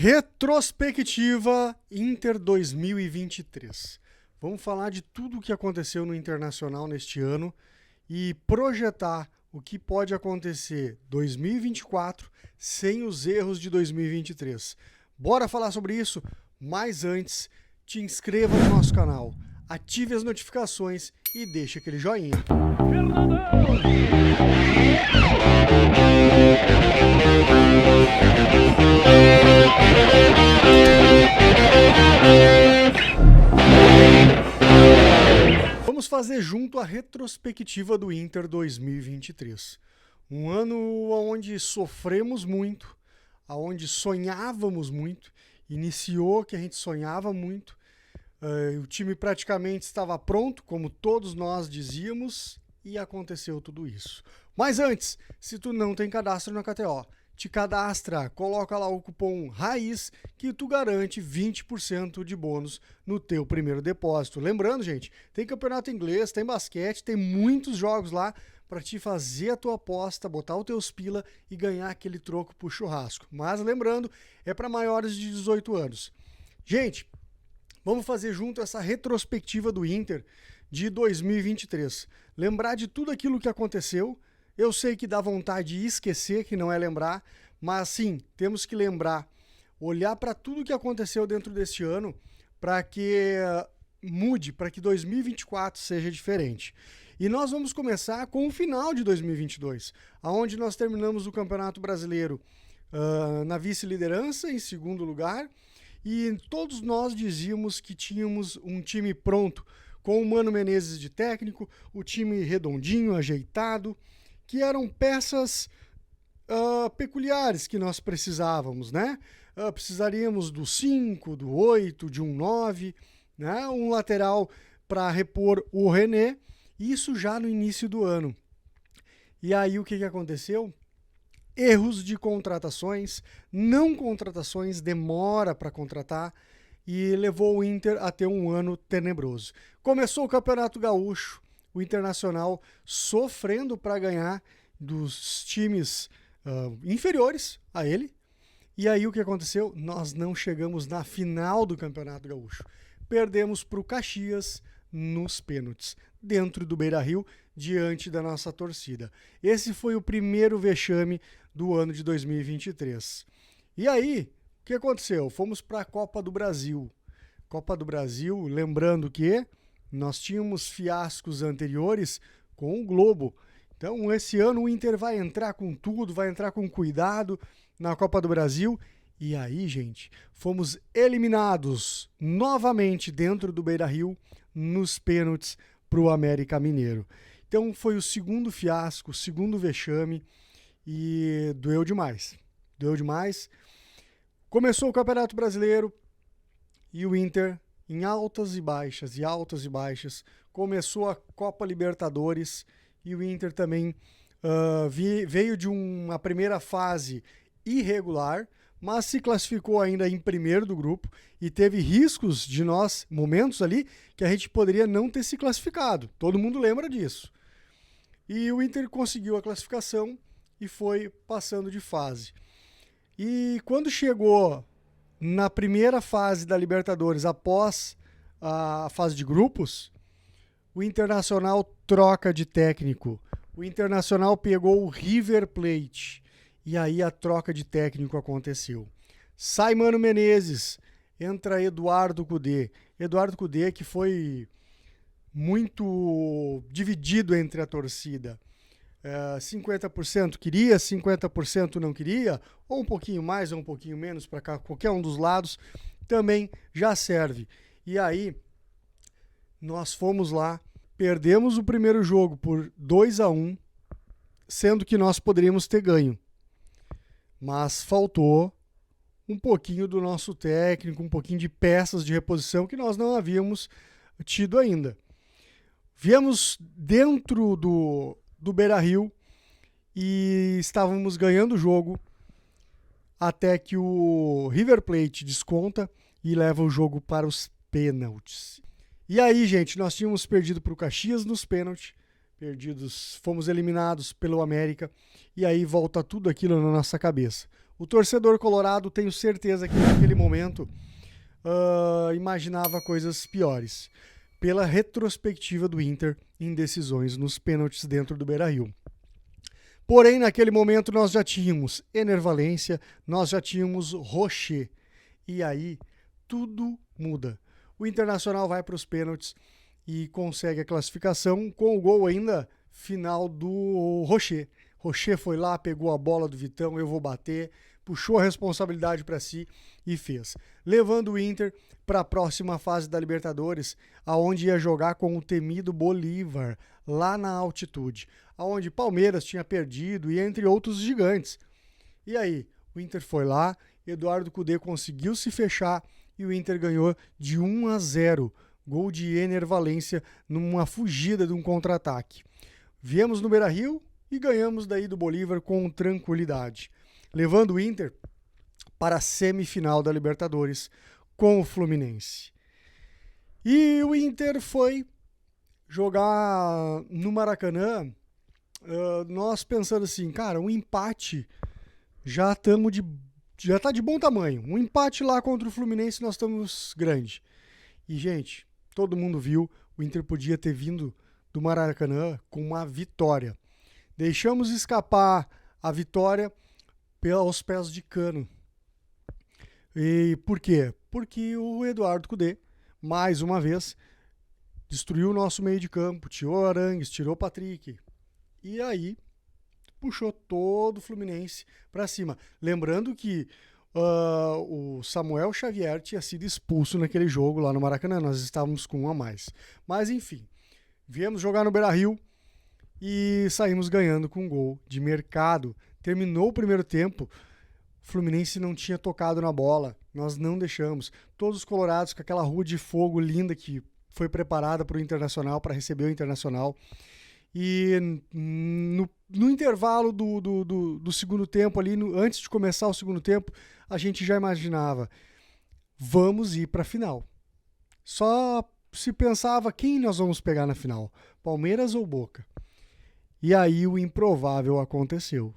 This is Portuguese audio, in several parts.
Retrospectiva Inter 2023. Vamos falar de tudo o que aconteceu no Internacional neste ano e projetar o que pode acontecer 2024 sem os erros de 2023. Bora falar sobre isso? Mas antes, te inscreva no nosso canal, ative as notificações e deixe aquele joinha. Vamos fazer junto a retrospectiva do Inter 2023. Um ano onde sofremos muito, onde sonhávamos muito, iniciou que a gente sonhava muito, o time praticamente estava pronto, como todos nós dizíamos, e aconteceu tudo isso. Mas antes, se tu não tem cadastro na KTO, te cadastra, coloca lá o cupom RAIZ que tu garante 20% de bônus no teu primeiro depósito. Lembrando, gente, tem campeonato inglês, tem basquete, tem muitos jogos lá para te fazer a tua aposta, botar os teus pila e ganhar aquele troco pro churrasco. Mas lembrando, é para maiores de 18 anos. Gente, vamos fazer junto essa retrospectiva do Inter de 2023. Lembrar de tudo aquilo que aconteceu. Eu sei que dá vontade de esquecer, que não é lembrar, mas sim, temos que lembrar, olhar para tudo que aconteceu dentro desse ano para que mude, para que 2024 seja diferente. E nós vamos começar com o final de 2022, onde nós terminamos o Campeonato Brasileiro na vice-liderança, em segundo lugar, e todos nós dizíamos que tínhamos um time pronto, com o Mano Menezes de técnico, o time redondinho, ajeitado, que eram peças peculiares que nós precisávamos, né? Precisaríamos do 5, do 8, de um 9, né? Um lateral para repor o René, isso já no início do ano. E aí o que aconteceu? Erros de contratações, não contratações, demora para contratar, e levou o Inter a ter um ano tenebroso. Começou o Campeonato Gaúcho, o Internacional sofrendo para ganhar dos times inferiores a ele. E aí o que aconteceu? Nós não chegamos na final do Campeonato Gaúcho. Perdemos para o Caxias nos pênaltis, dentro do Beira-Rio, diante da nossa torcida. Esse foi o primeiro vexame do ano de 2023. E aí, o que aconteceu? Fomos para a Copa do Brasil. Copa do Brasil, lembrando que nós tínhamos fiascos anteriores com o Globo. Então, esse ano o Inter vai entrar com tudo, vai entrar com cuidado na Copa do Brasil. E aí, gente, fomos eliminados novamente dentro do Beira-Rio nos pênaltis para o América Mineiro. Então, foi o segundo fiasco, o segundo vexame e doeu demais. Doeu demais. Começou o Campeonato Brasileiro e o Inter em altas e baixas, começou a Copa Libertadores e o Inter também veio de uma primeira fase irregular, mas se classificou ainda em primeiro do grupo e teve riscos de nós, momentos ali, que a gente poderia não ter se classificado. Todo mundo lembra disso. E o Inter conseguiu a classificação e foi passando de fase. E quando chegou na primeira fase da Libertadores, após a fase de grupos, o Internacional troca de técnico. O Internacional pegou o River Plate. E aí a troca de técnico aconteceu. Sai Mano Menezes, entra Eduardo Cudê. Eduardo Cudê, que foi muito dividido entre a torcida. 50% queria, 50% não queria, ou um pouquinho mais ou um pouquinho menos para cá, qualquer um dos lados, também já serve. E aí, nós fomos lá, perdemos o primeiro jogo por 2-1, sendo que nós poderíamos ter ganho. Mas faltou um pouquinho do nosso técnico, um pouquinho de peças de reposição que nós não havíamos tido ainda. Viemos dentro do Beira-Rio e estávamos ganhando o jogo até que o River Plate desconta e leva o jogo para os pênaltis. E aí, gente, nós tínhamos perdido para o Caxias nos pênaltis, fomos eliminados pelo América, e aí volta tudo aquilo na nossa cabeça. O torcedor colorado, tenho certeza que naquele momento imaginava coisas piores, pela retrospectiva do Inter em decisões nos pênaltis dentro do Beira-Rio. Porém, naquele momento nós já tínhamos Ener Valencia, nós já tínhamos Rocher. E aí tudo muda. O Internacional vai para os pênaltis e consegue a classificação com o gol ainda final do Rocher. Rocher foi lá, pegou a bola do Vitão, eu vou bater, puxou a responsabilidade para si e fez. Levando o Inter para a próxima fase da Libertadores, aonde ia jogar com o temido Bolívar, lá na altitude, aonde Palmeiras tinha perdido e entre outros gigantes. E aí, o Inter foi lá, Eduardo Cudê conseguiu se fechar e o Inter ganhou de 1-0. Gol de Ener Valencia numa fugida de um contra-ataque. Viemos no Beira-Rio e ganhamos daí do Bolívar com tranquilidade, levando o Inter para a semifinal da Libertadores com o Fluminense. E o Inter foi jogar no Maracanã, nós pensando assim, cara, um empate já tá de bom tamanho. Um empate lá contra o Fluminense nós estamos grande. E, gente, todo mundo viu, o Inter podia ter vindo do Maracanã com uma vitória. Deixamos escapar a vitória aos pés de cano. E por quê? Porque o Eduardo Cudê, mais uma vez, destruiu o nosso meio de campo, tirou Arangues, tirou Patrick. E aí, puxou todo o Fluminense para cima. Lembrando que o Samuel Xavier tinha sido expulso naquele jogo lá no Maracanã. Nós estávamos com um a mais. Mas, enfim, viemos jogar no Beira-Rio e saímos ganhando com um gol de mercado. Terminou o primeiro tempo, o Fluminense não tinha tocado na bola, nós não deixamos. Todos os colorados com aquela rua de fogo linda que foi preparada para o Internacional, para receber o Internacional. E no intervalo do segundo tempo, ali, antes de começar o segundo tempo, a gente já imaginava, vamos ir para a final. Só se pensava quem nós vamos pegar na final, Palmeiras ou Boca. E aí o improvável aconteceu.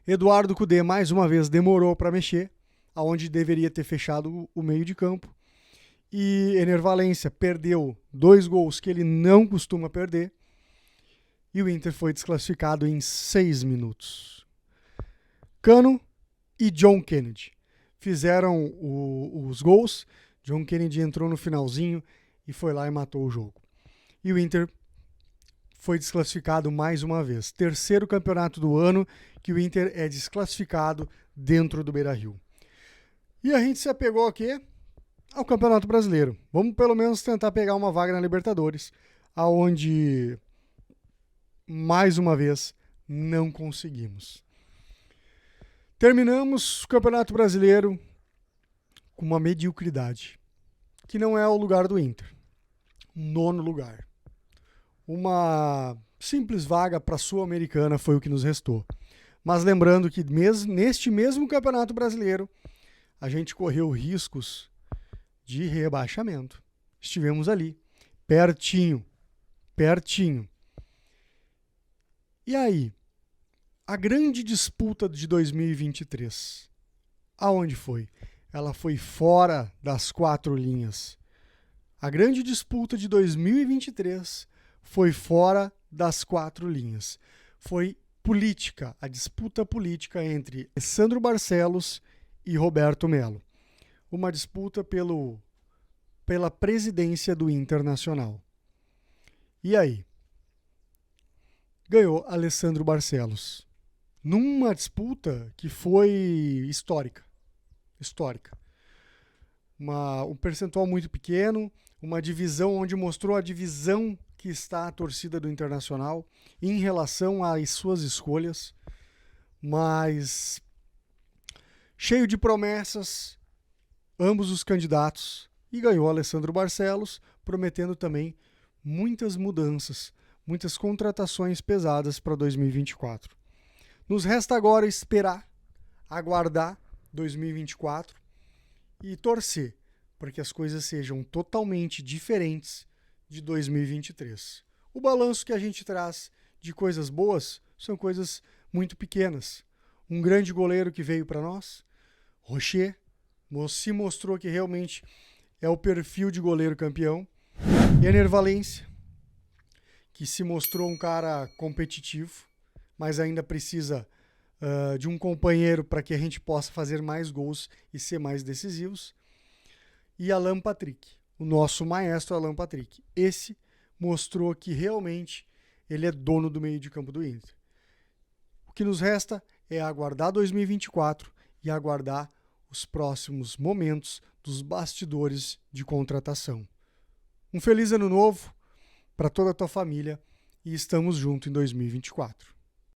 Eduardo Cudê, mais uma vez, demorou para mexer, aonde deveria ter fechado o meio de campo. E Ener Valencia perdeu 2 gols que ele não costuma perder. E o Inter foi desclassificado em 6 minutos. Cano e John Kennedy fizeram os gols. John Kennedy entrou no finalzinho e foi lá e matou o jogo. E o Inter foi desclassificado mais uma vez. Terceiro campeonato do ano que o Inter é desclassificado dentro do Beira-Rio. E a gente se apegou aqui ao Campeonato Brasileiro. Vamos pelo menos tentar pegar uma vaga na Libertadores, aonde mais uma vez não conseguimos. Terminamos o Campeonato Brasileiro com uma mediocridade, que não é o lugar do Inter. 9º lugar. Uma simples vaga para a Sul-Americana foi o que nos restou. Mas lembrando que neste mesmo Campeonato Brasileiro, a gente correu riscos de rebaixamento. Estivemos ali, pertinho. E aí, a grande disputa de 2023, aonde foi? Ela foi fora das 4 linhas. A grande disputa de 2023 foi fora das 4 linhas. Foi política, a disputa política entre Alessandro Barcelos e Roberto Melo. Uma disputa pela presidência do Internacional. E aí? Ganhou Alessandro Barcelos. Numa disputa que foi histórica. Um percentual muito pequeno, uma divisão onde mostrou a divisão que está a torcida do Internacional em relação às suas escolhas, mas cheio de promessas, ambos os candidatos, e ganhou Alessandro Barcelos, prometendo também muitas mudanças, muitas contratações pesadas para 2024. Nos resta agora esperar, aguardar 2024 e torcer para que as coisas sejam totalmente diferentes de 2023. O balanço que a gente traz de coisas boas são coisas muito pequenas. um grande goleiro que veio para nós, Rocher, se mostrou que realmente é o perfil de goleiro campeão. Ener Valencia, que se mostrou um cara competitivo, mas ainda precisa de um companheiro para que a gente possa fazer mais gols e ser mais decisivos. E Alan Patrick, o nosso maestro Alan Patrick. Esse mostrou que realmente ele é dono do meio de campo do Inter. O que nos resta é aguardar 2024 e aguardar os próximos momentos dos bastidores de contratação. Um feliz ano novo para toda a tua família e estamos juntos em 2024.